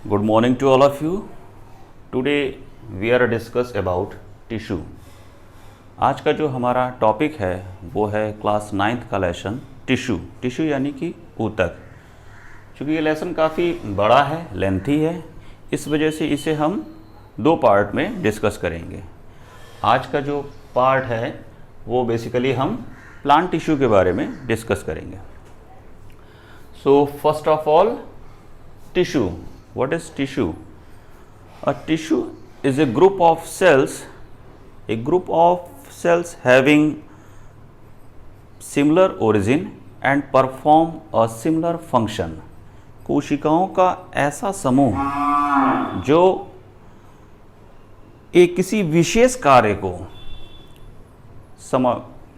Good morning to all of you. Today we are discuss about tissue. आज का जो हमारा टॉपिक है वो है क्लास 9th का लेसन टिश्यू यानी कि ऊतक। चूँकि ये लेसन काफ़ी बड़ा है, लेंथी है, इस वजह से इसे हम दो पार्ट में डिस्कस करेंगे। आज का जो पार्ट है वो बेसिकली हम प्लांट टिश्यू के बारे में डिस्कस करेंगे। So first of all tissue. What is tissue? A tissue is a group of cells having similar origin and perform a similar function. कोशिकाओं का ऐसा समूह जो एक किसी विशेष कार्य को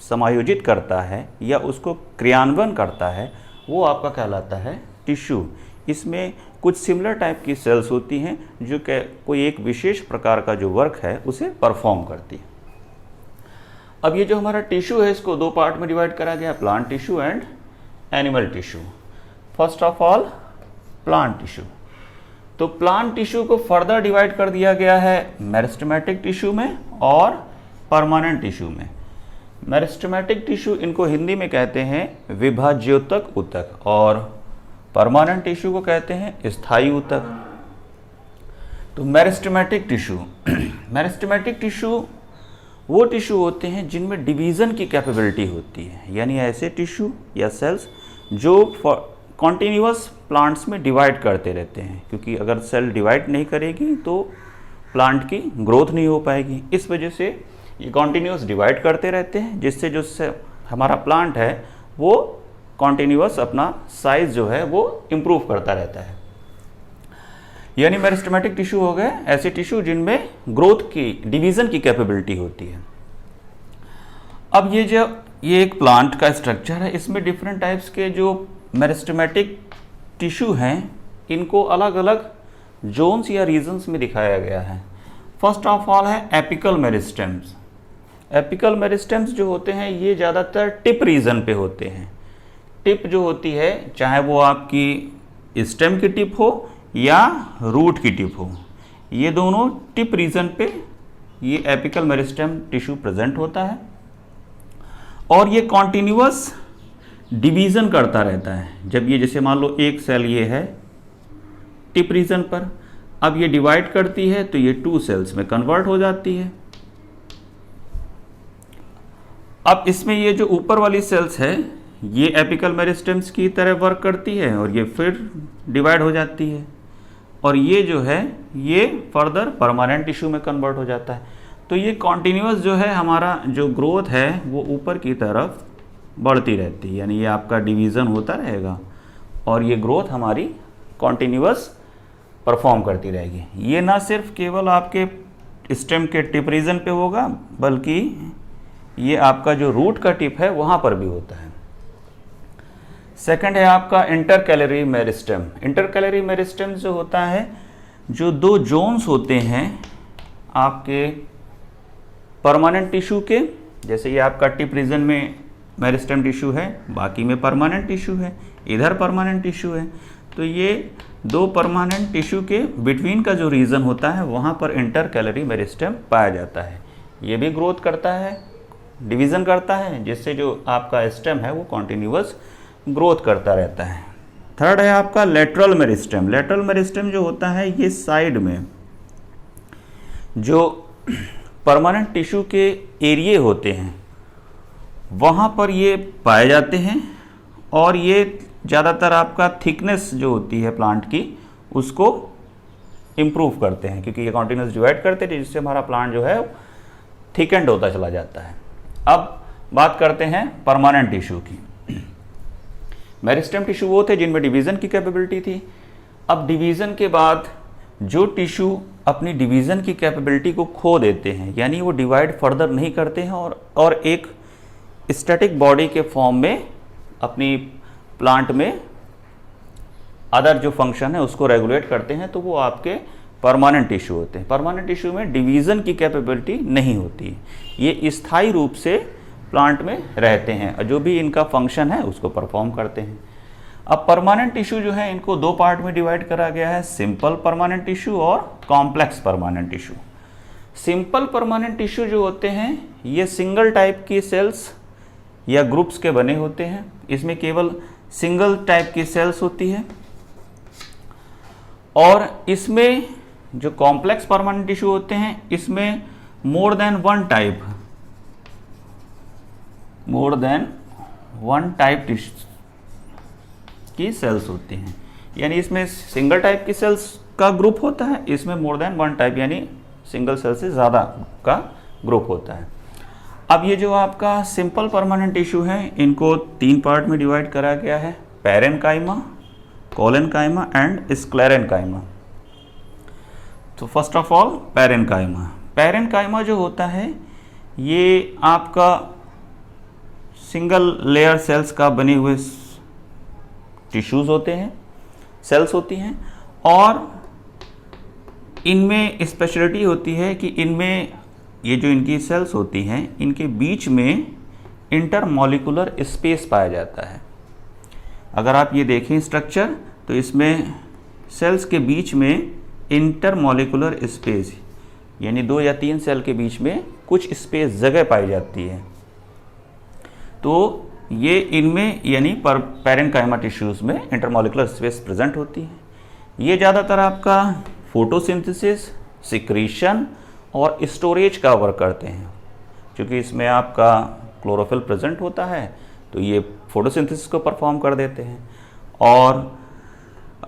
समायोजित करता है या उसको क्रियान्वयन करता है, वो आपका कहलाता है टिश्यू। इसमें कुछ सिमिलर टाइप की सेल्स होती हैं जो कि कोई एक विशेष प्रकार का जो वर्क है उसे परफॉर्म करती है। अब ये जो हमारा टिश्यू है इसको दो पार्ट में डिवाइड करा गया, plant tissue and animal tissue. First of all plant tissue. तो प्लांट टिश्यू को फर्दर डिवाइड कर दिया गया है मेरिस्टेमेटिक टिश्यू में और परमानेंट टिश्यू में। मेरिस्टेमेटिक टिश्यू इनको हिंदी में कहते हैं विभाज्योतक ऊतक और परमानेंट टिश्यू को कहते हैं स्थायी ऊतक। तो मेरिस्टेमेटिक टिश्यू वो टिश्यू होते हैं जिनमें डिवीज़न की कैपेबिलिटी होती है, यानी ऐसे टिश्यू या सेल्स जो कॉन्टिन्यूअस प्लांट्स में डिवाइड करते रहते हैं, क्योंकि अगर सेल डिवाइड नहीं करेगी तो प्लांट की ग्रोथ नहीं हो पाएगी। इस वजह से ये कॉन्टिन्यूअस डिवाइड करते रहते हैं, जिससे जो हमारा प्लांट है वो कॉन्टिन्यूअस अपना साइज जो है वो इम्प्रूव करता रहता है। यानी मेरिस्टेमेटिक टिश्यू हो गए ऐसे टिश्यू जिनमें ग्रोथ की डिवीज़न की कैपेबिलिटी होती है। अब ये एक प्लांट का स्ट्रक्चर है, इसमें डिफरेंट टाइप्स के जो मेरिस्टेमेटिक टिश्यू हैं इनको अलग अलग जोन्स या रीजन्स में दिखाया गया है। फर्स्ट ऑफ ऑल है एपिकल मेरिस्टेम्स। एपिकल मेरिस्टेम्स जो होते हैं ये ज़्यादातर टिप रीजन पे होते हैं। टिप जो होती है चाहे वो आपकी स्टेम की टिप हो या रूट की टिप हो, ये दोनों टिप रीजन पे ये एपिकल मेरिस्टेम टिश्यू प्रेजेंट होता है और ये कॉन्टिन्यूअस डिवीज़न करता रहता है। जब ये जैसे मान लो एक सेल ये है टिप रीजन पर, अब ये डिवाइड करती है तो ये 2 सेल्स में कन्वर्ट हो जाती है। अब इसमें ये जो ऊपर वाली सेल्स है ये एपिकल मेरिस्टेम्स की तरह वर्क करती है और ये फिर डिवाइड हो जाती है और ये जो है ये फर्दर परमानेंट टिश्यू में कन्वर्ट हो जाता है। तो ये कॉन्टिन्यूअस जो है हमारा जो ग्रोथ है वो ऊपर की तरफ बढ़ती रहती है, यानी ये आपका डिवीज़न होता रहेगा और ये ग्रोथ हमारी कॉन्टिन्यूअस परफॉर्म करती रहेगी। ये ना सिर्फ केवल आपके स्टेम के टिप रीजन पे होगा बल्कि ये आपका जो रूट का टिप है वहाँ पर भी होता है। सेकंड है आपका इंटरकैलरी मेरिस्टेम। इंटरकैलरी मेरिस्टेम जो होता है जो 2 जोन्स होते हैं आपके परमानेंट टिश्यू के, जैसे ये आपका टिप रीजन में मेरिस्टेम टिश्यू है, बाकी में परमानेंट टिश्यू है, इधर परमानेंट टिश्यू है। तो ये 2 परमानेंट टिश्यू के बिटवीन का जो रीजन होता है वहाँ पर इंटरकैलरी मेरिस्टेम पाया जाता है। ये भी ग्रोथ करता है, डिवीज़न करता है, जिससे जो आपका स्टेम है वो कॉन्टिन्यूअस ग्रोथ करता रहता है। थर्ड है आपका लेटरल मेरिस्टेम। लेटरल मेरिस्टेम जो होता है ये साइड में जो परमानेंट टिश्यू के एरिए होते हैं वहाँ पर ये पाए जाते हैं और ये ज़्यादातर आपका थिकनेस जो होती है प्लांट की उसको इम्प्रूव करते हैं, क्योंकि ये कॉन्टिन्यूस डिवाइड करते हैं जिससे हमारा प्लांट जो है थिकेंड होता चला जाता है। अब बात करते हैं परमानेंट टिश्यू की। मेरिस्टेम टिश्यू वो थे जिनमें डिवीज़न की कैपेबिलिटी थी। अब डिवीज़न के बाद जो टिश्यू अपनी डिवीज़न की कैपेबिलिटी को खो देते हैं, यानी वो डिवाइड फर्दर नहीं करते हैं और एक स्टैटिक बॉडी के फॉर्म में अपनी प्लांट में अदर जो फंक्शन है उसको रेगुलेट करते हैं, तो वो आपके परमानेंट टिश्यू होते हैं। परमानेंट टिश्यू में डिवीज़न की कैपेबिलिटी नहीं होती, ये स्थायी रूप से प्लांट में रहते हैं और जो भी इनका फंक्शन है उसको परफॉर्म करते हैं। अब परमानेंट टिश्यू जो है इनको दो पार्ट में डिवाइड करा गया है, सिंपल परमानेंट टिश्यू और complex permanent tissue. Simple permanent tissue जो होते हैं ये सिंगल टाइप की सेल्स या ग्रुप्स के बने होते हैं, इसमें केवल सिंगल टाइप की सेल्स होती है। और इसमें जो कॉम्प्लेक्स परमानेंट टिश्यू होते हैं इसमें मोर देन वन टाइप की सेल्स होती हैं, यानी इसमें सिंगल टाइप की सेल्स का ग्रुप होता है, इसमें मोर देन वन टाइप यानी सिंगल सेल से ज़्यादा का ग्रुप होता है। अब ये जो आपका सिंपल परमानेंट टिश्यू है इनको तीन पार्ट में डिवाइड करा गया है, पैरेन्काइमा, कोलेन्काइमा एंड स्क्लेरेन्काइमा। तो first of all parenchyma. Parenchyma जो होता है ये आपका सिंगल लेयर सेल्स का बने हुए टिश्यूज होते हैं, सेल्स होती हैं, और इनमें स्पेशलिटी होती है कि इनमें ये जो इनकी सेल्स होती हैं इनके बीच में इंटरमॉलिक्यूलर स्पेस पाया जाता है। अगर आप ये देखें स्ट्रक्चर तो इसमें सेल्स के बीच में इंटरमॉलिक्यूलर स्पेस यानी दो या तीन सेल के बीच में कुछ स्पेस जगह पाई जाती है। तो ये इनमें यानी पैरेन्काइमा टिश्यूज में इंटरमॉलिक्यूलर स्पेस प्रेजेंट होती है। ये ज़्यादातर आपका फोटोसिंथेसिस, सिक्रीशन और स्टोरेज का वर्क करते हैं। क्योंकि इसमें आपका क्लोरोफिल प्रेजेंट होता है तो ये फोटोसिंथेसिस को परफॉर्म कर देते हैं। और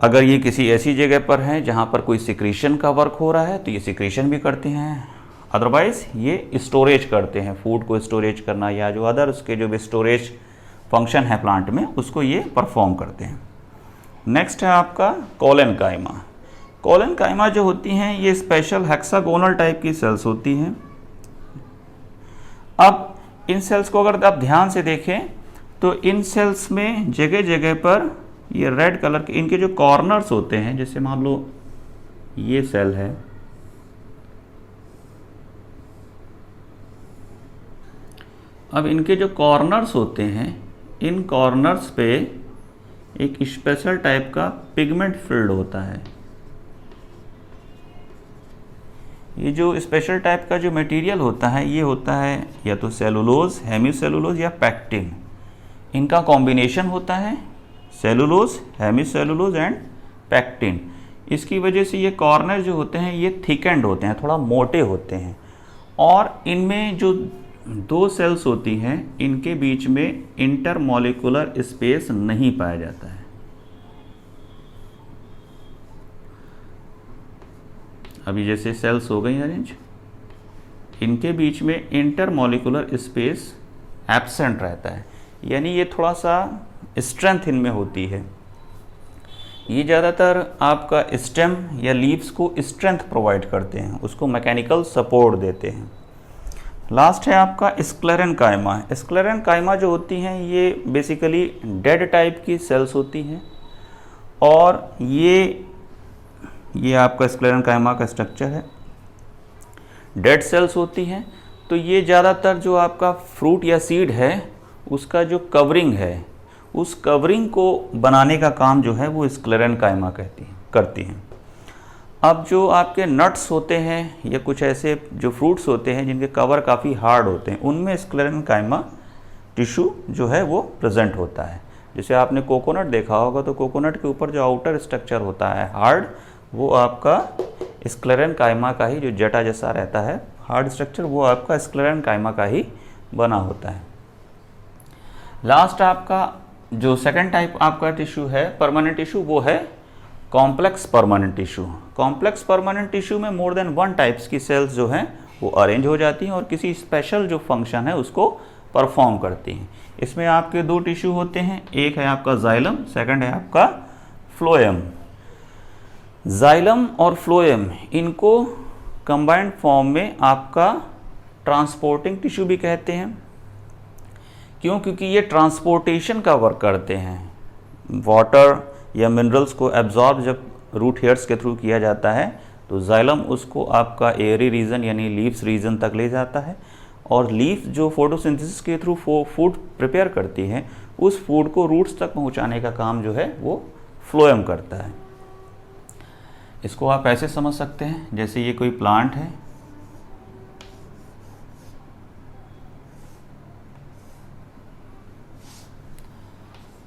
अगर ये किसी ऐसी जगह पर है जहाँ पर कोई सिक्रीशन का वर्क हो रहा है तो ये सिक्रीशन भी करते हैं, अदरवाइज ये स्टोरेज करते हैं, फूड को स्टोरेज करना या जो अदर उसके जो भी स्टोरेज फंक्शन है प्लांट में उसको ये परफॉर्म करते हैं। नेक्स्ट है आपका कोलेन्काइमा। कोलेन्काइमा जो होती हैं ये स्पेशल हेक्सागोनल टाइप की सेल्स होती हैं। अब इन सेल्स को अगर आप ध्यान से देखें तो इन सेल्स में जगह जगह पर ये रेड कलर के इनके जो कॉर्नर्स होते हैं, जैसे मान लो ये सेल है, अब इनके जो कॉर्नर्स होते हैं इन कॉर्नर्स पे एक स्पेशल टाइप का पिगमेंट फिल्ड होता है। ये जो स्पेशल टाइप का जो मटेरियल होता है ये होता है या तो सेलुलोज, हेमीसेलुलोज या पैक्टिन, इनका कॉम्बिनेशन होता है, सेलुलोज, हेमीसेलुलोज एंड पैक्टिन। इसकी वजह से ये कॉर्नर जो होते हैं ये थिकेंड होते हैं, थोड़ा मोटे होते हैं, और इनमें जो दो सेल्स होती हैं इनके बीच में इंटरमॉलिक्यूलर स्पेस नहीं पाया जाता है। अभी जैसे सेल्स हो गई अरेंज, इनके बीच में इंटरमॉलिक्यूलर स्पेस एब्सेंट रहता है, यानी ये थोड़ा सा स्ट्रेंथ इनमें होती है। ये ज़्यादातर आपका स्टेम या लीव्स को स्ट्रेंथ प्रोवाइड करते हैं, उसको मैकेनिकल सपोर्ट देते हैं। लास्ट है आपका स्क्लेरेन्काइमा। स्क्लेरेन्काइमा जो होती हैं ये बेसिकली डेड टाइप की सेल्स होती हैं, और ये आपका स्क्लेरेन्काइमा का स्ट्रक्चर है, डेड सेल्स होती हैं। तो ये ज़्यादातर जो आपका फ्रूट या सीड है उसका जो कवरिंग है उस कवरिंग को बनाने का काम जो है वो स्क्लेरेन्काइमा करती हैं। अब जो आपके नट्स होते हैं या कुछ ऐसे जो फ्रूट्स होते हैं जिनके कवर काफ़ी हार्ड होते हैं उनमें स्क्लेरेन्काइमा टिश्यू जो है वो प्रेजेंट होता है। जैसे आपने कोकोनट देखा होगा तो कोकोनट के ऊपर जो आउटर स्ट्रक्चर होता है हार्ड, वो आपका स्क्लेरेन्काइमा का ही, जो जटा जैसा रहता है हार्ड स्ट्रक्चर, वो आपका स्क्लेरेन्काइमा का ही बना होता है। लास्ट आपका जो सेकंड टाइप आपका टिश्यू है परमानेंट टिश्यू, वो है complex permanent tissue. Complex permanent tissue में मोर देन वन टाइप्स की सेल्स जो हैं वो अरेंज हो जाती हैं और किसी स्पेशल जो फंक्शन है उसको परफॉर्म करती हैं। इसमें आपके दो टिश्यू होते हैं, एक है आपका जाइलम, सेकंड है आपका फ्लोएम। जाइलम और फ्लोएम इनको कंबाइंड फॉर्म में आपका ट्रांसपोर्टिंग टिश्यू भी कहते हैं। क्यों? क्योंकि ये ट्रांसपोर्टेशन का वर्क करते हैं। वाटर या मिनरल्स को एब्जॉर्ब जब रूट हेयर्स के थ्रू किया जाता है तो जाइलम उसको आपका एयरी रीजन यानी लीव्स रीजन तक ले जाता है, और लीफ जो फोटोसिंथेसिस के थ्रू फूड प्रिपेयर करती है, उस फूड को रूट्स तक पहुंचाने का काम जो है वो फ्लोएम करता है। इसको आप ऐसे समझ सकते हैं जैसे ये कोई प्लांट है,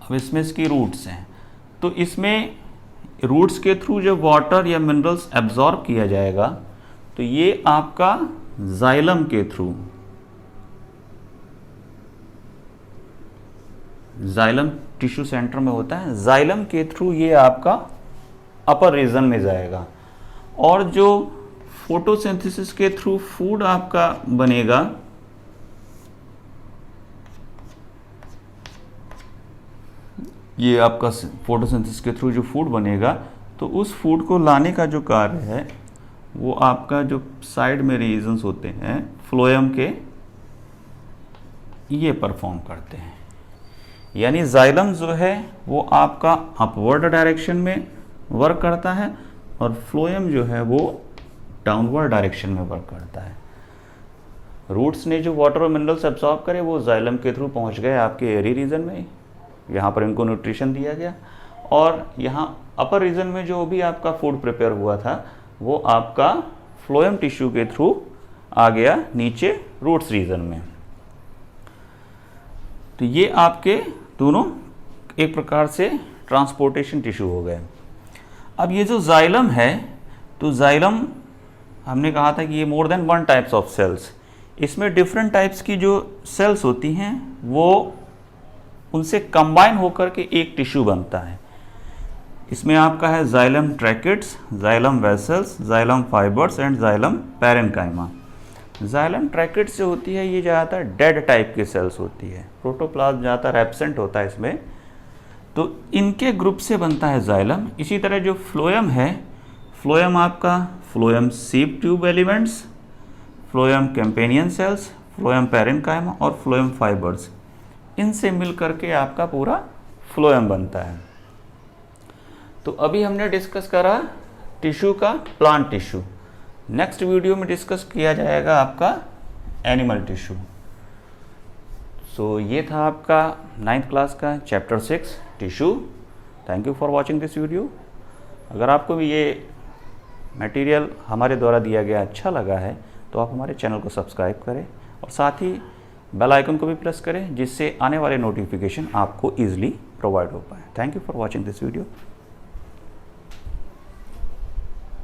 अब इसमें इसकी रूट्स हैं, तो इसमें रूट्स के थ्रू जब वाटर या मिनरल्स एब्जॉर्ब किया जाएगा तो ये आपका जाइलम के थ्रू, जाइलम टिश्यू सेंटर में होता है, जाइलम के थ्रू ये आपका अपर रीजन में जाएगा, और जो फोटोसिंथेसिस के थ्रू फूड आपका बनेगा ये आपका फोटोसिंथेसिस के थ्रू जो फूड बनेगा, तो उस फूड को लाने का जो कार्य है वो आपका जो साइड में रीजन्स होते हैं फ्लोएम के, ये परफॉर्म करते हैं। यानी जाइलम जो है वो आपका अपवर्ड डायरेक्शन में वर्क करता है और फ्लोएम जो है वो डाउनवर्ड डायरेक्शन में वर्क करता है। रूट्स ने जो वाटर और मिनरल्स एब्जॉर्ब करे वो जाइलम के थ्रू पहुंच गए आपके एरी रीजन में, यहाँ पर इनको न्यूट्रिशन दिया गया, और यहाँ अपर रीजन में जो भी आपका फूड प्रिपेयर हुआ था वो आपका फ्लोएम टिश्यू के थ्रू आ गया नीचे रूट्स रीजन में। तो ये आपके दोनों एक प्रकार से ट्रांसपोर्टेशन टिश्यू हो गए। अब ये जो जाइलम है, तो जाइलम हमने कहा था कि ये more than one types of cells, इसमें डिफरेंट टाइप्स की जो सेल्स होती हैं वो उनसे कंबाइन होकर के एक टिश्यू बनता है। इसमें आपका है xylem tracheids, xylem vessels, xylem fibres and xylem parenchyma. Xylem tracheids जो होती है ये ज़्यादातर डेड टाइप की सेल्स होती है, प्रोटोप्लाज्म ज़्यादातर एब्सेंट होता है इसमें, तो इनके ग्रुप से बनता है जाइलम। इसी तरह जो फ्लोएम है, फ्लोएम आपका phloem sieve tube elements, phloem companion cells, phloem parenchyma और फ्लोएम फाइबर्स, इनसे मिल करके आपका पूरा फ्लोएम बनता है। तो अभी हमने डिस्कस करा टिश्यू का प्लांट टिश्यू, नेक्स्ट वीडियो में डिस्कस किया जाएगा आपका एनिमल टिश्यू। सो ये था आपका 9th क्लास का chapter 6 tissue. Thank you for watching this video. अगर आपको भी ये मटेरियल हमारे द्वारा दिया गया अच्छा लगा है तो आप हमारे चैनल को सब्सक्राइब करें और साथ ही बेल आइकन को भी प्रेस करें, जिससे आने वाले नोटिफिकेशन आपको ईजिली प्रोवाइड हो पाए। Thank you for watching this video.